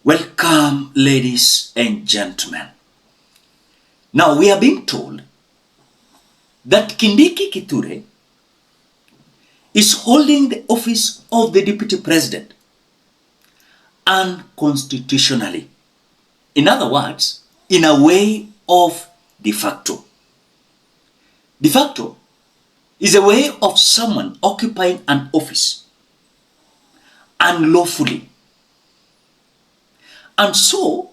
Welcome, ladies and gentlemen. Now we are being told that Kindiki Kithure is holding the office of the Deputy President unconstitutionally. In other words, in a way of de facto. De facto is a way of someone occupying an office unlawfully. And so,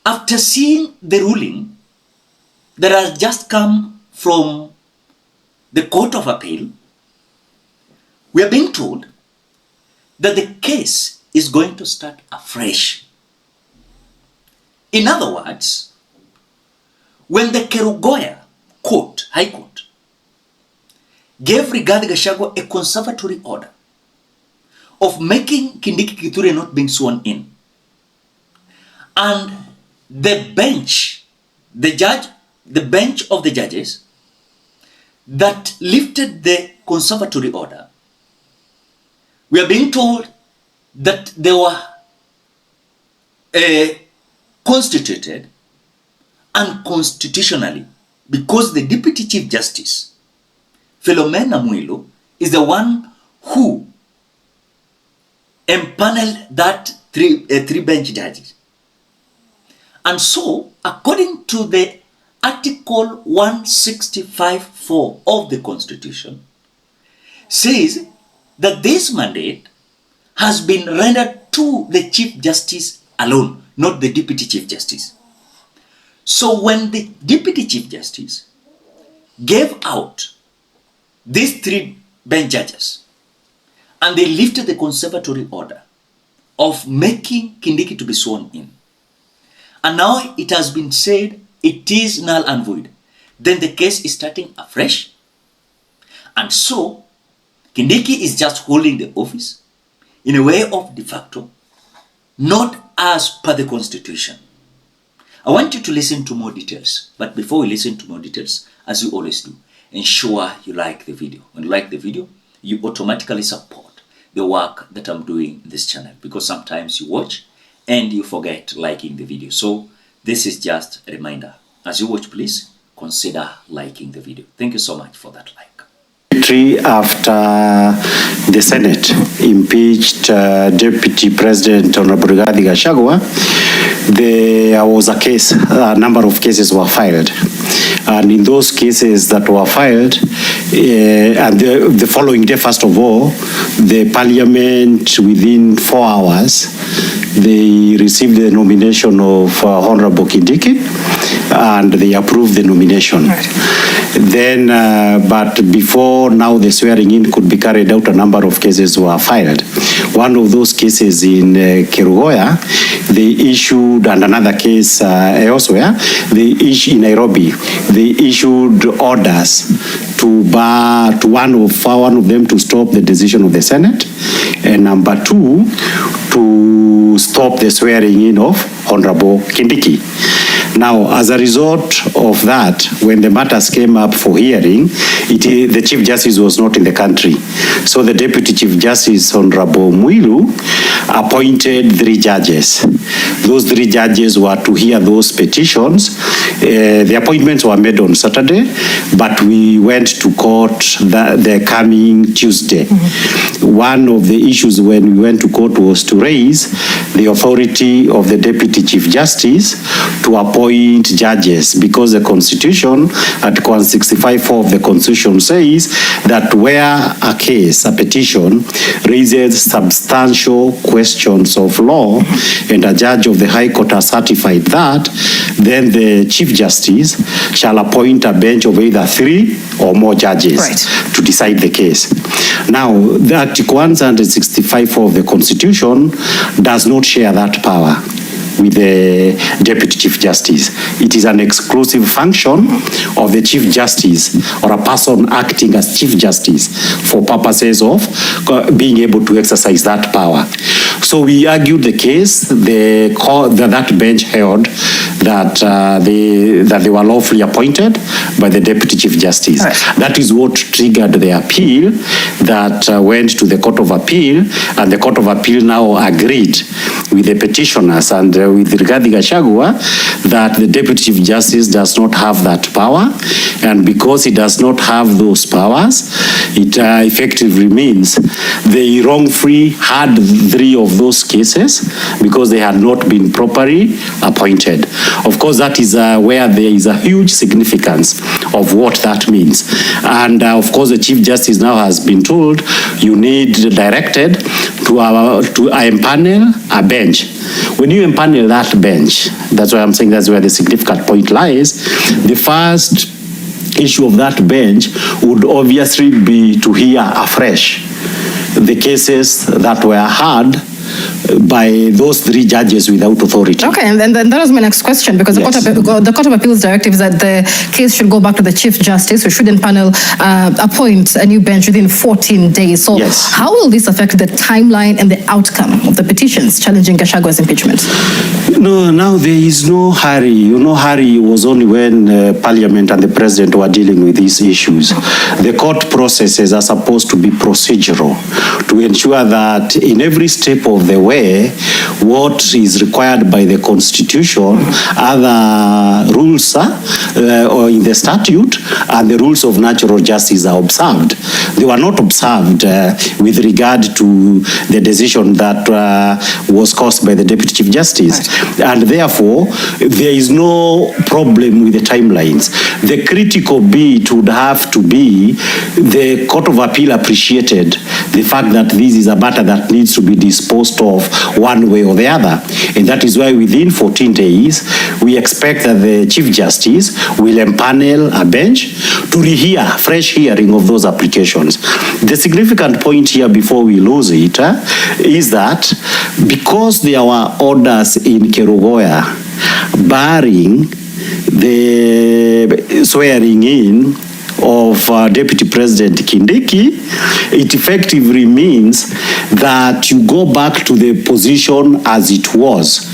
after seeing the ruling that has just come from the Court of Appeal, we are being told that the case is going to start afresh. In other words, when the Kerugoya Court, High Court, gave GACHAGUA a conservatory order of making Kindiki Kithure not being sworn in, and the bench of the judges that lifted the conservatory order, we are being told that they were constituted unconstitutionally because the Deputy Chief Justice, Philomena Mwilu, is the one who empaneled that three bench judges. And so, according to the Article 165(4) of the Constitution, says that this mandate has been rendered to the Chief Justice alone, not the Deputy Chief Justice. So when the Deputy Chief Justice gave out these three bench judges and they lifted the conservatory order of making Kindiki to be sworn in, and now it has been said it is null and void, then the case is starting afresh. And so, Kindiki is just holding the office in a way of de facto, not as per the Constitution. I want you to listen to more details, but before we listen to more details, as you always do, ensure you like the video. When you like the video, you automatically support the work that I'm doing in this channel, because sometimes you watch and you forget liking the video. So this is just a reminder. As you watch, please consider liking the video. Thank you so much for that like. After the Senate impeached Deputy President Honorable GACHAGUA, there was a number of cases were filed. And in those cases that were filed, and the following day, first of all, the Parliament, within 4 hours, they received the nomination of Honorable Kindiki, and they approved the nomination. Right. Then, but before now the swearing in could be carried out, a number of cases were filed. One of those cases in Kerugoya, they issued, and another case elsewhere, they issued in Nairobi, they issued orders to bar one of them to stop the decision of the Senate, and number 2, to stop the swearing in of Honorable Kindiki. Now, as a result of that, when the matters came up for hearing, the Chief Justice was not in the country. So the Deputy Chief Justice, Honorable Mwilu, appointed 3 judges. Those 3 judges were to hear those petitions. The appointments were made on Saturday, but we went to court the coming Tuesday. One of the issues when we went to court was to raise the authority of the Deputy Chief Justice to appoint judges, because the Constitution, Article 165(4) of the Constitution says that where a case, a petition, raises substantial questions of law and a judge of the High Court has certified that, then the Chief Justice shall appoint a bench of either 3 or more judges to decide the case. Now, the Article 165(4) of the Constitution does not share that power with the Deputy Chief Justice. It is an exclusive function of the Chief Justice or a person acting as Chief Justice for purposes of being able to exercise that power. So we argued the case. That bench held that they were lawfully appointed by the Deputy Chief Justice. That is what triggered the appeal that went to the Court of Appeal, and the Court of Appeal now agreed with the petitioners and with Rigathi Gachagua that the Deputy Chief Justice does not have that power, and because he does not have those powers, it effectively means they wrongfully had 3 of those cases because they had not been properly appointed. Of course, that is where there is a huge significance of what that means. And of course, the Chief Justice now has been told you need directed to empanel a bench. When you empanel that bench, that's why I'm saying that's where the significant point lies. The first issue of that bench would obviously be to hear afresh the cases that were heard by those 3 judges without authority. Okay, and then that was my next question, because Yes. the Court of Appeals directive is that the case should go back to the Chief Justice, who should appoint a new bench within 14 days. So Yes. how will this affect the timeline and the outcome of the petitions challenging Gachagua's impeachment? No, now there is no hurry. You know, hurry was only when Parliament and the President were dealing with these issues. The court processes are supposed to be procedural to ensure that in every step of the way, what is required by the Constitution, other rules or in the statute, and the rules of natural justice are observed. They were not observed with regard to the decision that was caused by the Deputy Chief Justice. Right. And therefore, there is no problem with the timelines. The critical bit would have to be the Court of Appeal appreciated the fact that this is a matter that needs to be disposed of one way or the other. And that is why within 14 days, we expect that the Chief Justice will empanel a bench to rehear, fresh hearing of those applications. The significant point here before we lose it is that because there were orders in Kerugoya barring the swearing in of Deputy President Kindiki, it effectively means that you go back to the position as it was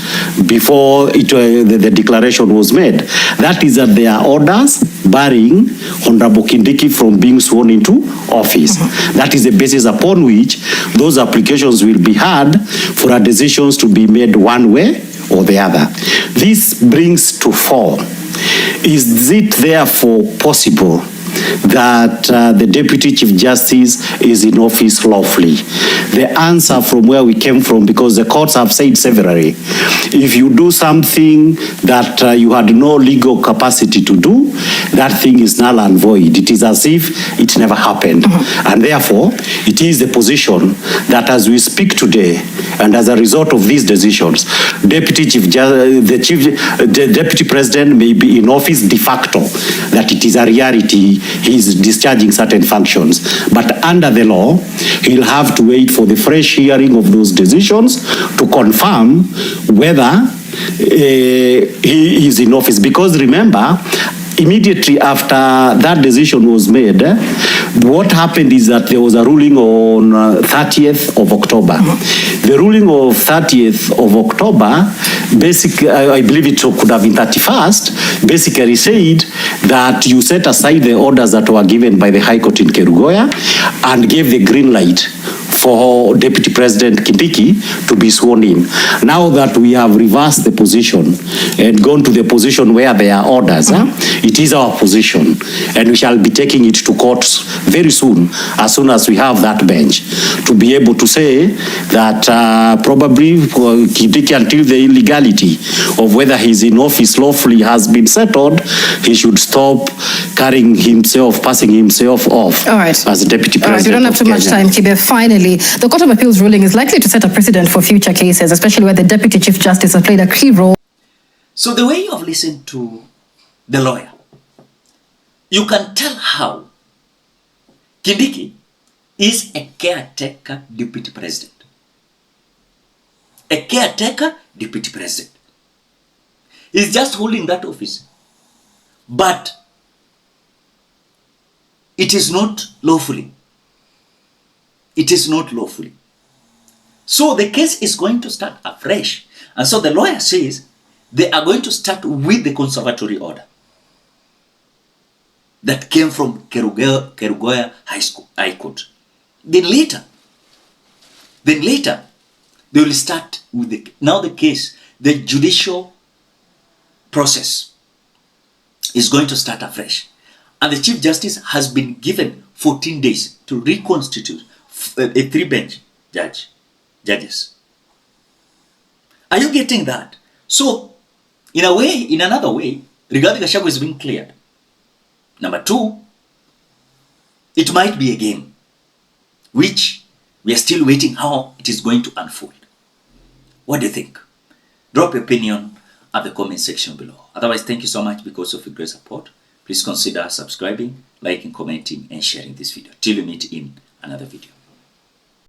before the declaration was made. That is that there are orders barring Honorable Kindiki from being sworn into office. That is the basis upon which those applications will be heard for our decisions to be made one way or the other. This brings to fore, is it therefore possible that the Deputy Chief Justice is in office lawfully? The answer from where we came from, because the courts have said severally, if you do something that you had no legal capacity to do, that thing is null and void. It is as if it never happened. And therefore, it is the position that as we speak today, and as a result of these decisions, the Deputy President may be in office de facto, that it is a reality, he is discharging certain functions. But under the law, he'll have to wait for the fresh hearing of those decisions to confirm whether he is in office. Because remember, immediately after that decision was made, what happened is that there was a ruling on 30th of October. The ruling of 30th of October, basically, I believe it could have been 31st, basically said that you set aside the orders that were given by the High Court in Kerugoya and gave the green light for Deputy President Kindiki to be sworn in. Now that we have reversed the position and gone to the position where there are orders, it is our position, and we shall be taking it to courts very soon as we have that bench, to be able to say that probably Kindiki, until the illegality of whether he's in office lawfully has been settled, he should stop carrying himself, passing himself off as Deputy President. All right, we don't have too much time, Kibe. Finally, the Court of Appeals ruling is likely to set a precedent for future cases, especially where the Deputy Chief Justice has played a key role. So the way you have listened to the lawyer, you can tell how Kindiki is a caretaker Deputy President. A caretaker Deputy President. He's just holding that office. But it is not lawfully. It is not lawfully. So the case is going to start afresh. And so the lawyer says they are going to start with the conservatory order that came from Kerugoya High Court. Then later, They will start with the case, the judicial process is going to start afresh. And the Chief Justice has been given 14 days to reconstitute a 3-bench judges. Are you getting that? So, in another way, Rigathi Gachagua is being cleared. Number 2, it might be a game, which we are still waiting how it is going to unfold. What do you think? Drop your opinion at the comment section below. Otherwise, thank you so much because of your great support. Please consider subscribing, liking, commenting, and sharing this video. Till we meet in another video.